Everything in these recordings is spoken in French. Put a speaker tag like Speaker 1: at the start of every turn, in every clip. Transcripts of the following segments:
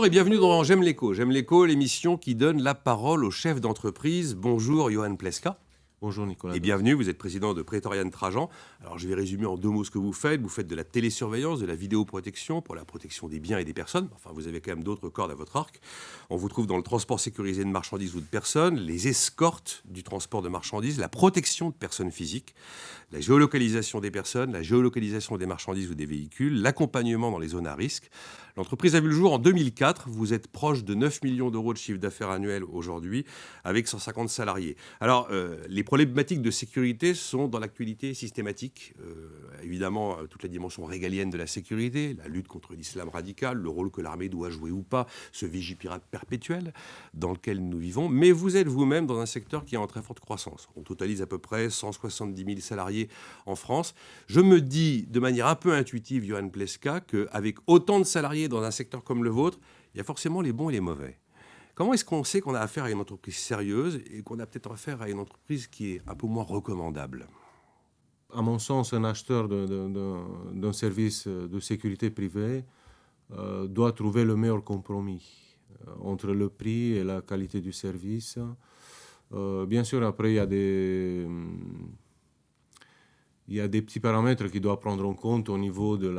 Speaker 1: Bonjour et bienvenue dans J'aime l'écho. J'aime l'écho, l'émission qui donne la parole aux chefs d'entreprise. Bonjour Johan Plewska.
Speaker 2: Bonjour Nicolas.
Speaker 1: Et bienvenue, vous êtes président de Praetorian Trajan. Alors je vais résumer en deux mots ce que vous faites. Vous faites de la télésurveillance, de la vidéoprotection pour la protection des biens et des personnes. Enfin, vous avez quand même d'autres cordes à votre arc. On vous trouve dans le transport sécurisé de marchandises ou de personnes, les escortes du transport de marchandises, la protection de personnes physiques, la géolocalisation des personnes, la géolocalisation des marchandises ou des véhicules, l'accompagnement dans les zones à risque. L'entreprise a vu le jour en 2004. Vous êtes proche de 9 millions d'euros de chiffre d'affaires annuel aujourd'hui, avec 150 salariés. Alors, les problématiques de sécurité sont dans l'actualité systématique. Évidemment, toute la dimension régalienne de la sécurité, la lutte contre l'islam radical, le rôle que l'armée doit jouer ou pas, ce vigipirate perpétuel dans lequel nous vivons. Mais vous êtes vous-même dans un secteur qui est en très forte croissance. On totalise à peu près 170 000 salariés en France. Je me dis, de manière un peu intuitive, Johan Plewska, qu'avec autant de salariés dans un secteur comme le vôtre, il y a forcément les bons et les mauvais. Comment est-ce qu'on sait qu'on a affaire à une entreprise sérieuse et qu'on a peut-être affaire à une entreprise qui est un peu moins recommandable ?
Speaker 2: À mon sens, un acheteur d'un service de sécurité privée doit trouver le meilleur compromis entre le prix et la qualité du service. Bien sûr, après, il y a des petits paramètres qu'il doit prendre en compte au niveau du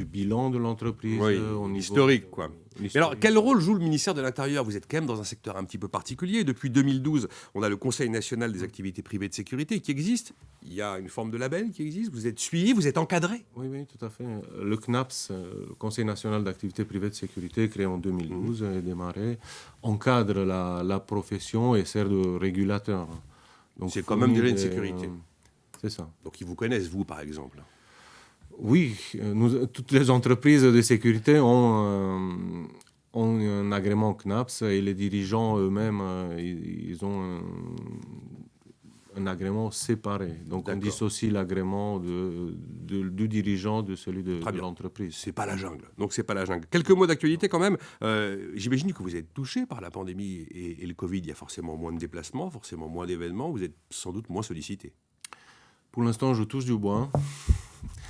Speaker 2: bilan de l'entreprise.
Speaker 1: Oui,
Speaker 2: au niveau
Speaker 1: historique, quoi. Mais alors, quel rôle joue le ministère de l'Intérieur ? Vous êtes quand même dans un secteur un petit peu particulier. Depuis 2012, on a le Conseil national des activités privées de sécurité qui existe. Il y a une forme de label qui existe. Vous êtes suivi, vous êtes encadré.
Speaker 2: Oui, tout à fait. Le CNAPS, le Conseil national d'activités privées de sécurité, créé en 2012 et démarré, encadre la profession et sert de régulateur. Donc,
Speaker 1: c'est quand même déjà une sécurité.
Speaker 2: C'est ça.
Speaker 1: Donc, ils vous connaissent, vous, par exemple ?
Speaker 2: Oui, toutes les entreprises de sécurité ont un agrément CNAPS et les dirigeants eux-mêmes, ils ont un agrément séparé. Donc, on dissocie l'agrément du dirigeant de celui de l'entreprise.
Speaker 1: C'est pas la jungle. Donc, c'est pas la jungle. Quelques mots d'actualité quand même. J'imagine que vous êtes touché par la pandémie et le Covid. Il y a forcément moins de déplacements, forcément moins d'événements. Vous êtes sans doute moins sollicité.
Speaker 2: Pour l'instant, je touche du bois.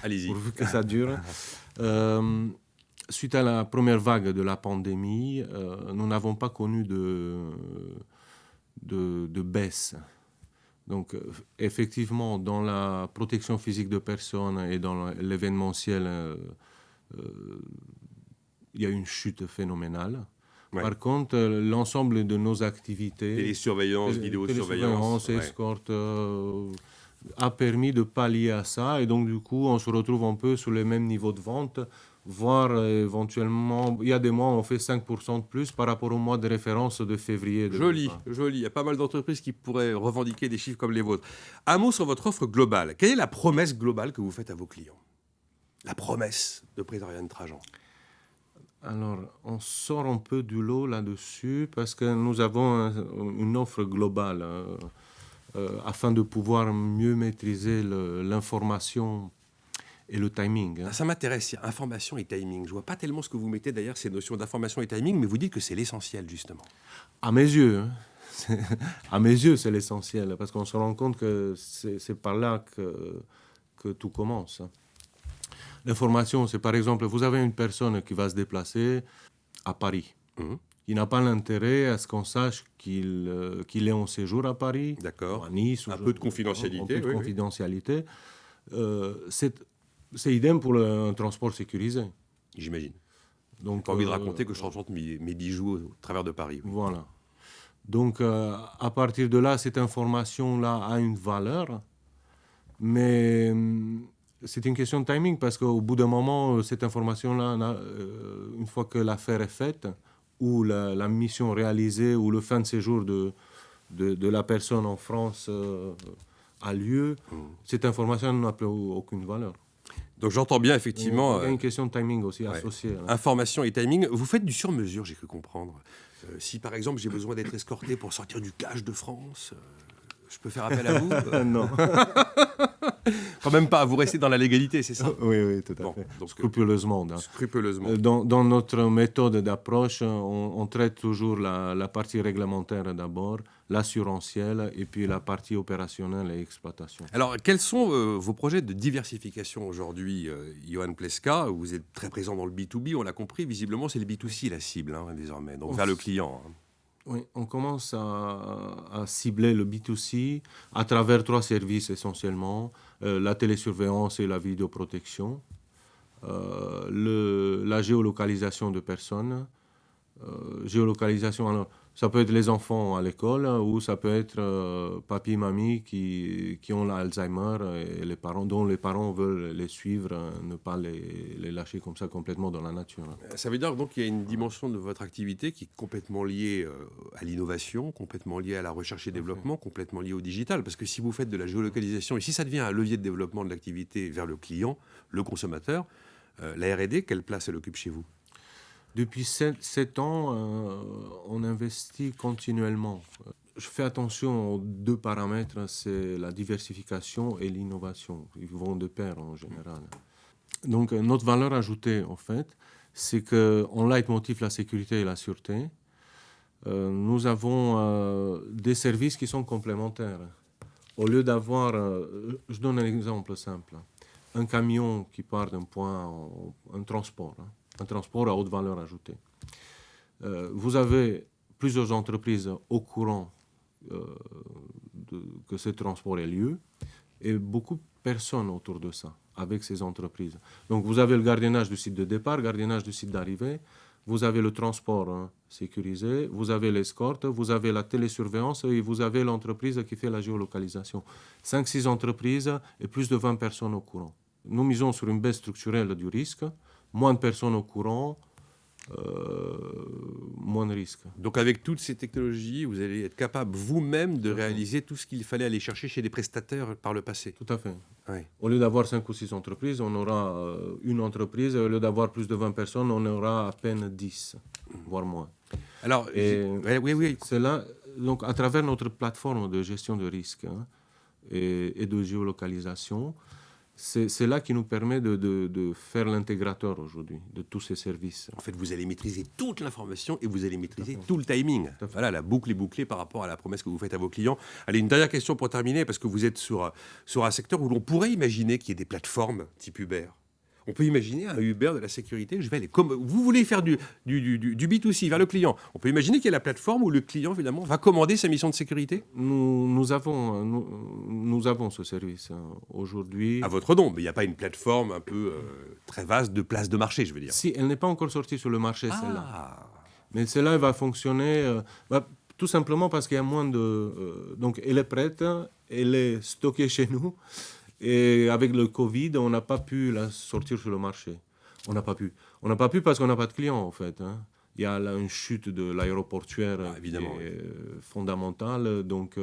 Speaker 1: Allez-y.
Speaker 2: Pourvu que ça dure. Suite à la première vague de la pandémie, nous n'avons pas connu de baisse. Donc, effectivement, dans la protection physique de personnes et dans l'événementiel, il y a une chute phénoménale. Ouais. Par contre, l'ensemble de nos activités...
Speaker 1: Télésurveillance, vidéosurveillance...
Speaker 2: escorte... a permis de pallier à ça, et donc du coup on se retrouve un peu sur les mêmes niveaux de vente, voire éventuellement, il y a des mois on fait 5% de plus par rapport au mois de référence de février.
Speaker 1: Joli. Il y a pas mal d'entreprises qui pourraient revendiquer des chiffres comme les vôtres. Un mot sur votre offre globale. Quelle est la promesse globale que vous faites à vos clients ? La promesse de Praetorian Trajan.
Speaker 2: Alors, on sort un peu du lot là-dessus parce que nous avons une offre globale. Afin de pouvoir mieux maîtriser l'information et le timing.
Speaker 1: Ah, ça m'intéresse, information et timing. Je ne vois pas tellement ce que vous mettez derrière ces notions d'information et timing, mais vous dites que c'est l'essentiel, justement.
Speaker 2: À mes yeux, c'est l'essentiel, parce qu'on se rend compte que c'est par là que tout commence. L'information, c'est par exemple, vous avez une personne qui va se déplacer à Paris. Il n'a pas l'intérêt à ce qu'on sache qu'il est en séjour à Paris,
Speaker 1: d'accord,
Speaker 2: à Nice.
Speaker 1: Un peu de confidentialité.
Speaker 2: Confidentialité. C'est idem pour un transport sécurisé.
Speaker 1: J'imagine. Donc, j'ai pas envie de raconter que je transporte mes bijoux au travers de Paris. Oui.
Speaker 2: Voilà. Donc, à partir de là, cette information-là a une valeur, mais c'est une question de timing, parce qu'au bout d'un moment, cette information-là, une fois que l'affaire est faite, ou la mission réalisée, ou le fin de séjour de la personne en France a lieu, cette information n'a plus aucune valeur.
Speaker 1: Donc j'entends bien, effectivement...
Speaker 2: Il y a une question de timing aussi associée.
Speaker 1: Information et timing. Vous faites du sur-mesure, j'ai cru comprendre. Si, par exemple, j'ai besoin d'être escorté pour sortir du cache de France, Je peux faire appel à vous
Speaker 2: Non.
Speaker 1: Quand même pas, vous restez dans la légalité, c'est ça?
Speaker 2: Oui, tout à fait.
Speaker 1: Donc,
Speaker 2: Scrupuleusement.
Speaker 1: scrupuleusement.
Speaker 2: Dans notre méthode d'approche, on traite toujours la partie réglementaire d'abord, l'assurantielle et puis la partie opérationnelle et exploitation.
Speaker 1: Alors, quels sont vos projets de diversification aujourd'hui, Johan Pleška? Vous êtes très présent dans le B2B, on l'a compris. Visiblement, c'est le B2C la cible désormais, donc vers le client.
Speaker 2: Oui, on commence à cibler le B2C à travers 3 services essentiellement, la télésurveillance et la vidéoprotection, la géolocalisation de personnes. Géolocalisation, alors, ça peut être les enfants à l'école ou ça peut être papy, mamie qui ont l'Alzheimer et dont les parents veulent les suivre, ne pas les lâcher comme ça complètement dans la nature.
Speaker 1: Ça veut dire donc qu'il y a une dimension de votre activité qui est complètement liée à l'innovation, complètement liée à la recherche et développement, complètement liée au digital. Parce que si vous faites de la géolocalisation et si ça devient un levier de développement de l'activité vers le client, le consommateur, la R&D, quelle place elle occupe chez vous?
Speaker 2: Depuis 7 ans, on investit continuellement. Je fais attention aux 2 paramètres, c'est la diversification et l'innovation. Ils vont de pair en général. Donc notre valeur ajoutée, en fait, c'est qu'en leitmotiv la sécurité et la sûreté, nous avons des services qui sont complémentaires. Au lieu d'avoir, je donne un exemple simple, un camion qui part d'un point, un transport à haute valeur ajoutée. Vous avez plusieurs entreprises au courant que ce transport ait lieu et beaucoup de personnes autour de ça, avec ces entreprises. Donc vous avez le gardiennage du site de départ, gardiennage du site d'arrivée, vous avez le transport sécurisé, vous avez l'escorte, vous avez la télésurveillance et vous avez l'entreprise qui fait la géolocalisation. 5-6 entreprises et plus de 20 personnes au courant. Nous misons sur une baisse structurelle du risque, moins de personnes au courant, moins de risques.
Speaker 1: Donc avec toutes ces technologies, vous allez être capable vous-même de réaliser tout ce qu'il fallait aller chercher chez des prestataires par le passé.
Speaker 2: Tout à fait.
Speaker 1: Oui.
Speaker 2: Au lieu d'avoir 5 ou 6 entreprises, on aura une entreprise. Au lieu d'avoir plus de 20 personnes, on aura à peine 10, voire moins.
Speaker 1: Alors, oui.
Speaker 2: C'est là, donc, à travers notre plateforme de gestion de risque et de géolocalisation, c'est là qui nous permet de faire l'intégrateur aujourd'hui de tous ces services.
Speaker 1: En fait, vous allez maîtriser toute l'information et vous allez maîtriser tout le timing. Voilà, la boucle est bouclée par rapport à la promesse que vous faites à vos clients. Allez, une dernière question pour terminer, parce que vous êtes sur un secteur où l'on pourrait imaginer qu'il y ait des plateformes type Uber. On peut imaginer un Uber de la sécurité. Vous voulez faire du B2C vers le client. On peut imaginer qu'il y a la plateforme où le client, finalement, va commander sa mission de sécurité.
Speaker 2: Nous avons ce service aujourd'hui.
Speaker 1: À votre nom, mais il n'y a pas une plateforme un peu très vaste de place de marché, je veux dire.
Speaker 2: Si, elle n'est pas encore sortie sur le marché, celle-là. Mais celle-là, elle va fonctionner tout simplement parce qu'il y a moins de... donc, elle est prête, elle est stockée chez nous. Et avec le Covid, on n'a pas pu la sortir sur le marché. On n'a pas pu parce qu'on n'a pas de clients, en fait. Il y a là une chute de l'aéroportuaire qui est fondamentale. Donc,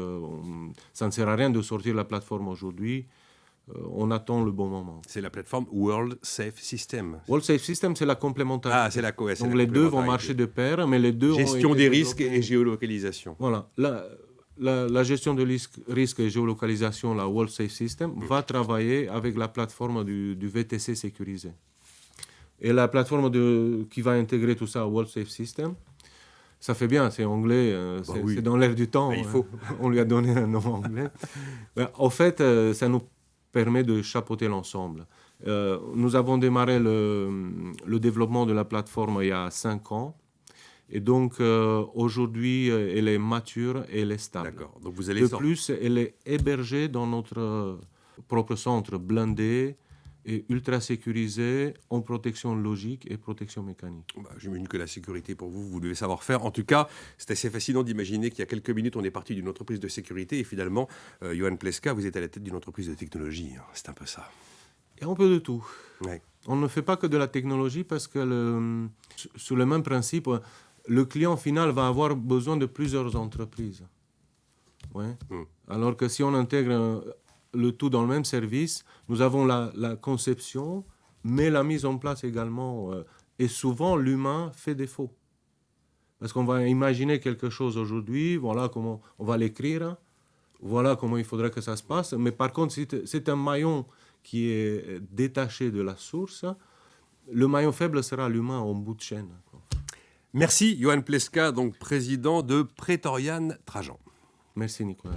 Speaker 2: ça ne sert à rien de sortir la plateforme aujourd'hui. On attend le bon moment.
Speaker 1: C'est la plateforme World Safe System.
Speaker 2: World Safe System, c'est la complémentarité.
Speaker 1: Ah, c'est la cohérence.
Speaker 2: Donc, les deux vont marcher de pair, mais les deux
Speaker 1: gestion des risques et géolocalisation.
Speaker 2: Voilà. La gestion de risque et géolocalisation, la World Safe System, va travailler avec la plateforme du VTC sécurisé. Et la plateforme qui va intégrer tout ça, World Safe System, ça fait bien, c'est anglais, c'est dans l'air du temps.
Speaker 1: Il faut.
Speaker 2: On lui a donné un nom anglais. En fait, ça nous permet de chapeauter l'ensemble. Nous avons démarré le développement de la plateforme il y a 5 ans. Et donc, aujourd'hui, elle est mature et elle est stable.
Speaker 1: D'accord. Donc vous allez
Speaker 2: plus, elle est hébergée dans notre propre centre blindé et ultra sécurisé en protection logique et protection mécanique.
Speaker 1: J'imagine que la sécurité, pour vous, vous devez savoir faire. En tout cas, c'est assez fascinant d'imaginer qu'il y a quelques minutes, on est parti d'une entreprise de sécurité et finalement, Johan Pleška, vous êtes à la tête d'une entreprise de technologie. C'est un peu ça.
Speaker 2: Et un peu de tout.
Speaker 1: Ouais.
Speaker 2: On ne fait pas que de la technologie parce que, sous le même principe, le client final va avoir besoin de plusieurs entreprises. Ouais. Alors que si on intègre le tout dans le même service, nous avons la conception, mais la mise en place également. Et souvent, l'humain fait défaut. Parce qu'on va imaginer quelque chose aujourd'hui, voilà comment on va l'écrire. Voilà comment il faudrait que ça se passe. Mais par contre, c'est un maillon qui est détaché de la source. Le maillon faible sera l'humain en bout de chaîne.
Speaker 1: Merci, Johan Pleška, donc président de Praetorian Trajan.
Speaker 2: Merci, Nicolas.